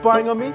spying on me?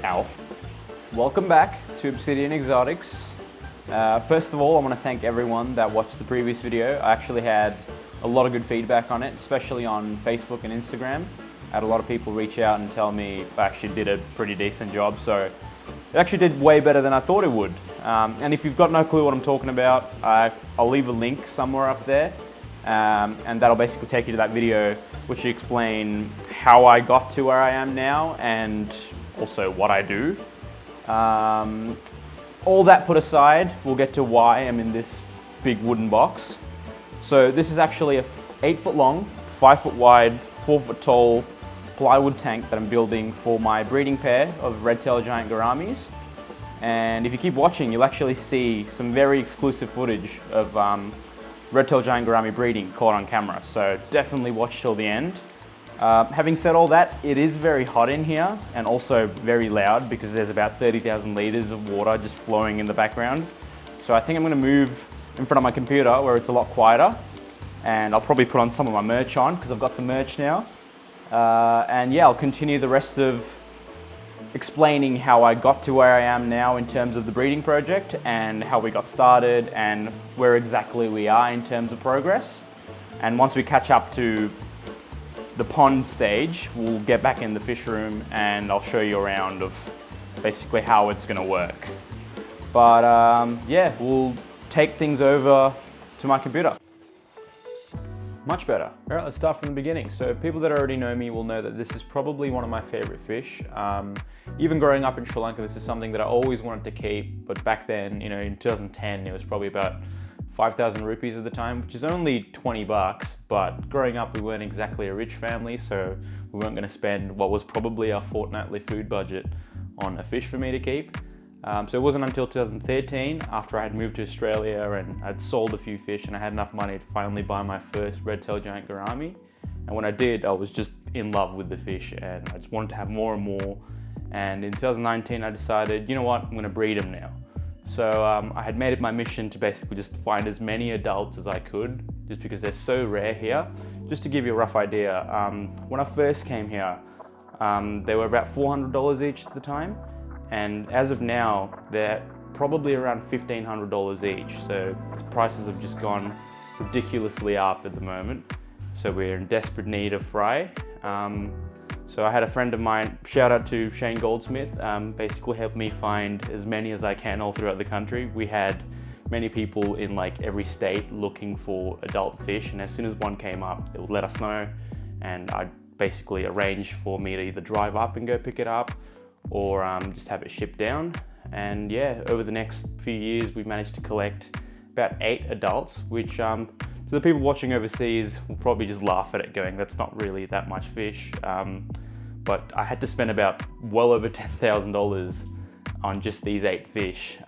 Ow. Welcome back to Obsidian Exotics. First of all, I want to thank everyone that watched the previous video. I actually had a lot of good feedback on it, especially on Facebook and Instagram. I had a lot of people reach out and tell me I actually did a pretty decent job, so it actually did way better than I thought it would. And if you've got no clue what I'm talking about, I'll leave a link somewhere up there, and that'll basically take you to that video which will explain how I got to where I am now and also what I do. All that put aside, we'll get to why I'm in this big wooden box. So this is actually a 8 foot long, 5 foot wide, 4 foot tall plywood tank that I'm building for my breeding pair of red-tailed giant gouramis. And if you keep watching, you'll actually see some very exclusive footage of red-tailed giant gourami breeding caught on camera. So definitely watch till the end. Having said all that, it is very hot in here and also very loud because there's about 30,000 litres of water just flowing in the background. So I think I'm going to move in front of my computer where it's a lot quieter, and I'll probably put on some of my merch on because I've got some merch now. And yeah, I'll continue the rest of explaining how I got to where I am now in terms of the breeding project and how we got started and where exactly we are in terms of progress. And once we catch up to the pond stage, we'll get back in the fish room and I'll show you around of basically how it's going to work. But yeah, we'll take things over to my computer. Much better. All right, let's start from the beginning. So people that already know me will know that this is probably one of my favorite fish. Even growing up in Sri Lanka, this is something that I always wanted to keep, but back then, you know, in 2010, it was probably about 5,000 rupees at the time, which is only 20 bucks, but growing up, we weren't exactly a rich family, so we weren't gonna spend what was probably our fortnightly food budget on a fish for me to keep. So it wasn't until 2013, after I had moved to Australia and I'd sold a few fish and I had enough money to finally buy my first red-tailed giant gourami. And when I did, I was just in love with the fish and I just wanted to have more and more. And in 2019, I decided, you know what, I'm gonna breed them now. So I had made it my mission to basically just find as many adults as I could, just because they're so rare here. Just to give you a rough idea, when I first came here, they were about $400 each at the time. And as of now, they're probably around $1,500 each. So the prices have just gone ridiculously up at the moment. So we're in desperate need of fry. So I had a friend of mine, shout out to Shane Goldsmith, basically helped me find as many as I can all throughout the country. We had many people in like every state looking for adult fish, and as soon as one came up, they would let us know, and I'd basically arrange for me to either drive up and go pick it up, or just have it shipped down. And yeah, over the next few years, we've managed to collect about 8 adults, which to the people watching overseas will probably just laugh at it going, that's not really that much fish. But I had to spend about well over $10,000 on just these 8 fish.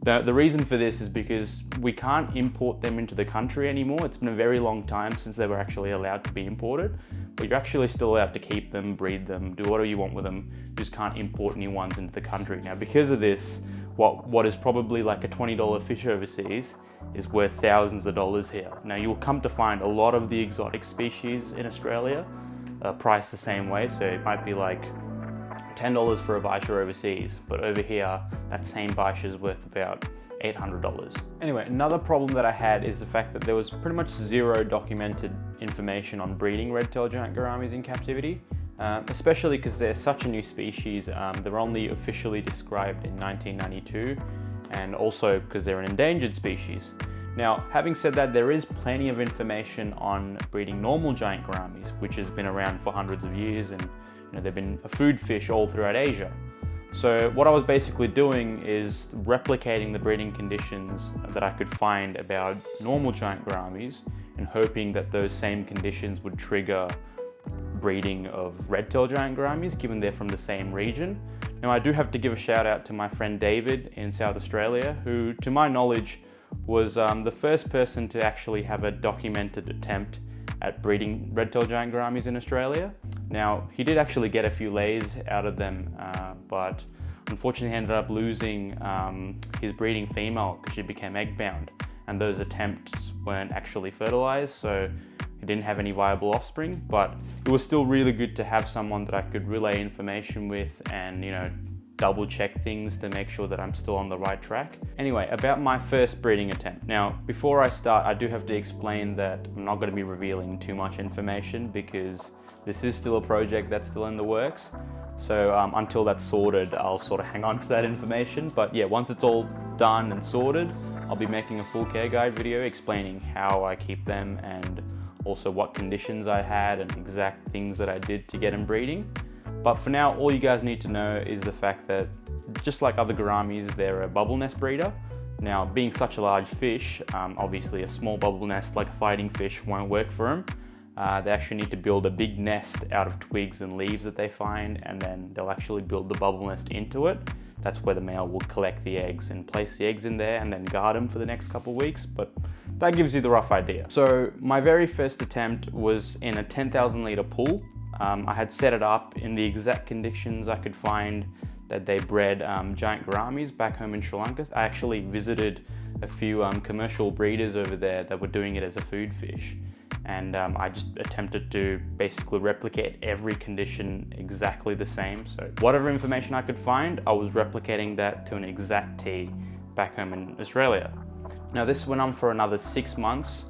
The reason for this is because we can't import them into the country anymore. It's been a very long time since they were actually allowed to be imported, but you're actually still allowed to keep them, breed them, do whatever you want with them. You just can't import new ones into the country. Now, because of this, what is probably like a $20 fish overseas is worth thousands of dollars here. Now, you'll come to find a lot of the exotic species in Australia are priced the same way, so it might be like $10 for a baisha overseas, but over here, that same baisha is worth about $800. Anyway, another problem that I had is the fact that there was pretty much zero documented information on breeding red-tailed giant gouramis in captivity, especially because they're such a new species. They were only officially described in 1992, and also because they're an endangered species. Now, having said that, there is plenty of information on breeding normal giant gouramis, which has been around for hundreds of years, and they've been a food fish all throughout Asia. So what I was basically doing is replicating the breeding conditions that I could find about normal giant gouramis and hoping that those same conditions would trigger breeding of red-tailed giant gouramis, given they're from the same region. Now, I do have to give a shout out to my friend David in South Australia, who, to my knowledge, was the first person to actually have a documented attempt at breeding red-tailed giant gouramis in Australia. Now, he did actually get a few lays out of them, but unfortunately he ended up losing his breeding female because she became egg bound, and those attempts weren't actually fertilized, so he didn't have any viable offspring. But it was still really good to have someone that I could relay information with and, you know, double check things to make sure that I'm still on the right track. Anyway, about my first breeding attempt. Now, before I start, I do have to explain that I'm not going to be revealing too much information because this is still a project that's still in the works. So until that's sorted, I'll sort of hang on to that information. But yeah, once it's all done and sorted, I'll be making a full care guide video explaining how I keep them and also what conditions I had and exact things that I did to get them breeding. But for now, all you guys need to know is the fact that just like other gouramis, they're a bubble nest breeder. Now, being such a large fish, obviously a small bubble nest like a fighting fish won't work for them. They actually need to build a big nest out of twigs and leaves that they find, and then they'll actually build the bubble nest into it. That's where the male will collect the eggs and place the eggs in there and then guard them for the next couple of weeks, but that gives you the rough idea. So my very first attempt was in a 10,000 litre pool. I had set it up in the exact conditions I could find that they bred giant gouramis back home in Sri Lanka. I actually visited a few commercial breeders over there that were doing it as a food fish. And I just attempted to basically replicate every condition exactly the same. So whatever information I could find, I was replicating that to an exact T back home in Australia. Now this went on for another 6 months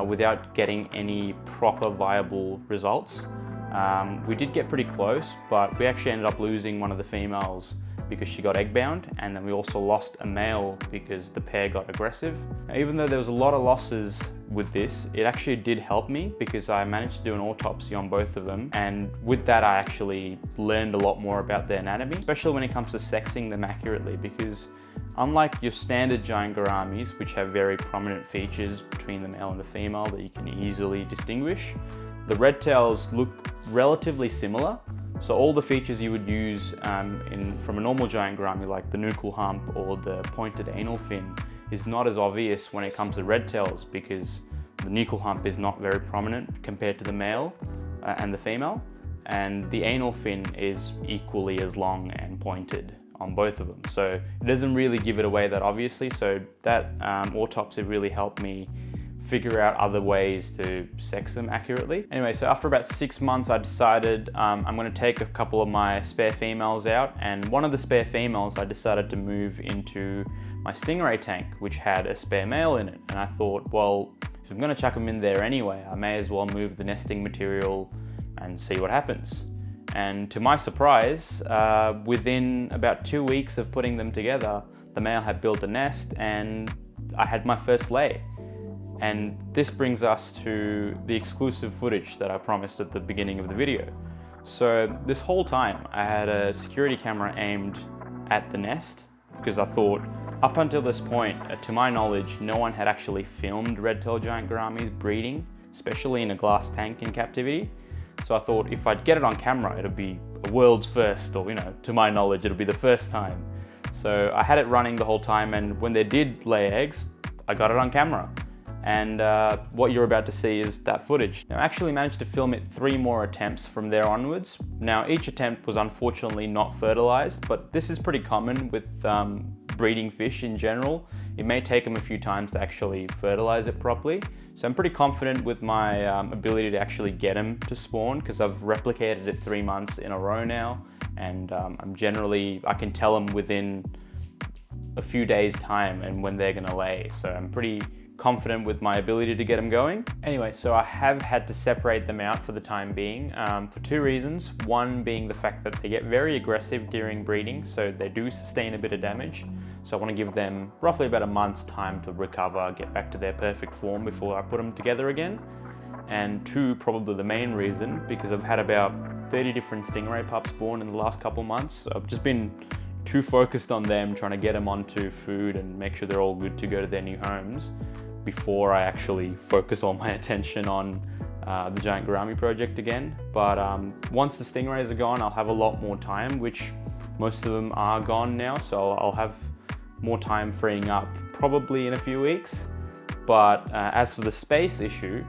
without getting any proper viable results. We did get pretty close, but we actually ended up losing one of the females because she got egg bound, and then we also lost a male because the pair got aggressive. Now, even though there was a lot of losses with this, it actually did help me because I managed to do an autopsy on both of them, and with that I actually learned a lot more about their anatomy, especially when it comes to sexing them accurately, because unlike your standard giant gouramis, which have very prominent features between the male and the female that you can easily distinguish, the red tails look relatively similar. So all the features you would use from a normal giant gourami, like the nuchal hump or the pointed anal fin, is not as obvious when it comes to red tails because the nuchal hump is not very prominent compared to the male and the female, and the anal fin is equally as long and pointed on both of them. So it doesn't really give it away that obviously, so that autopsy really helped me figure out other ways to sex them accurately. Anyway, so after about 6 months, I decided I'm going to take a couple of my spare females out, and one of the spare females I decided to move into my stingray tank, which had a spare male in it. And I thought, well, if I'm going to chuck them in there anyway, I may as well move the nesting material and see what happens. And to my surprise, within about 2 weeks of putting them together, the male had built a nest and I had my first lay. And this brings us to the exclusive footage that I promised at the beginning of the video. So this whole time I had a security camera aimed at the nest because I thought up until this point, to my knowledge, no one had actually filmed red-tailed giant gouramis breeding, especially in a glass tank in captivity. So I thought if I'd get it on camera, it'd be a world's first, or, you know, to my knowledge, it'll be the first time. So I had it running the whole time, and when they did lay eggs, I got it on camera. And what you're about to see is that footage. Now, I actually managed to film it 3 more attempts from there onwards. Now, each attempt was unfortunately not fertilized, but this is pretty common with breeding fish in general. It may take them a few times to actually fertilize it properly. So I'm pretty confident with my ability to actually get them to spawn because I've replicated it 3 months in a row now. And I can tell them within a few days time and when they're gonna lay. So I'm pretty confident with my ability to get them going. Anyway, so I have had to separate them out for the time being for 2 reasons. One being the fact that they get very aggressive during breeding, so they do sustain a bit of damage. So I want to give them roughly about a month's time to recover, get back to their perfect form before I put them together again. And 2, probably the main reason, because I've had about 30 different stingray pups born in the last couple months. I've just been too focused on them, trying to get them onto food and make sure they're all good to go to their new homes before I actually focus all my attention on the Giant Gourami project again. But once the stingrays are gone, I'll have a lot more time, which most of them are gone now. So I'll have more time freeing up probably in a few weeks. But as for the space issue,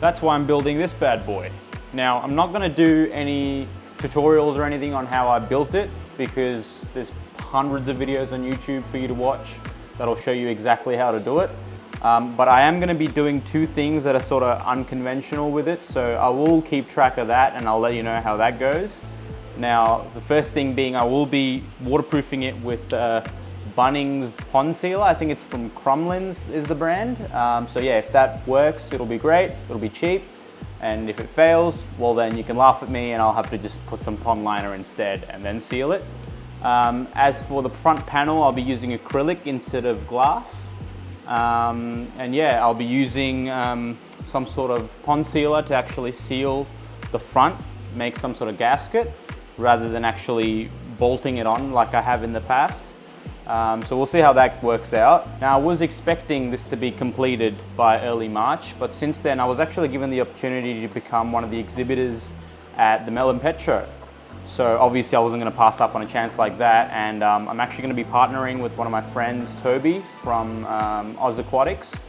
that's why I'm building this bad boy. Now, I'm not gonna do any tutorials or anything on how I built it because there's hundreds of videos on YouTube for you to watch that'll show you exactly how to do it. But I am going to be doing two things that are sort of unconventional with it, so I will keep track of that and I'll let you know how that goes. Now, the first thing being I will be waterproofing it with Bunnings Pond Sealer. I think it's from Crumlins is the brand. So yeah, if that works, it'll be great, it'll be cheap. And if it fails, well then you can laugh at me and I'll have to just put some pond liner instead and then seal it. As for the front panel, I'll be using acrylic instead of glass. And yeah, I'll be using some sort of pond sealer to actually seal the front, make some sort of gasket, rather than actually bolting it on like I have in the past. So we'll see how that works out. Now I was expecting this to be completed by early March, but since then I was actually given the opportunity to become one of the exhibitors at the Melbourne Pet Show. So obviously I wasn't going to pass up on a chance like that, and I'm actually going to be partnering with one of my friends, Toby from Oz Aquatics,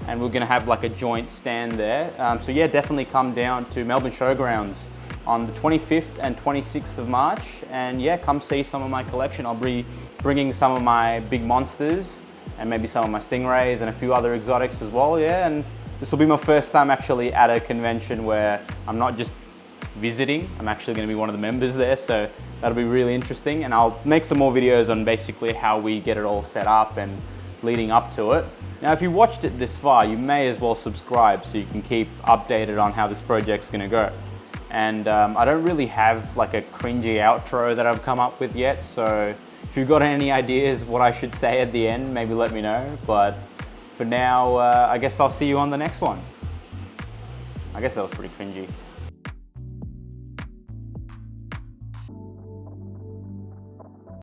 and we're going to have like a joint stand there. So yeah, definitely come down to Melbourne Showgrounds on the 25th and 26th of March, and yeah, come see some of my collection. I'll be bringing some of my big monsters and maybe some of my stingrays and a few other exotics as well, yeah. And this will be my first time actually at a convention where I'm not just visiting, I'm actually going to be one of the members there, so that'll be really interesting. And I'll make some more videos on basically how we get it all set up and leading up to it. Now if you watched it this far, you may as well subscribe so you can keep updated on how this project's going to go. And I don't really have like a cringy outro that I've come up with yet, so if you've got any ideas what I should say at the end, maybe let me know. But for now, I guess I'll see you on the next one. I guess that was pretty cringy.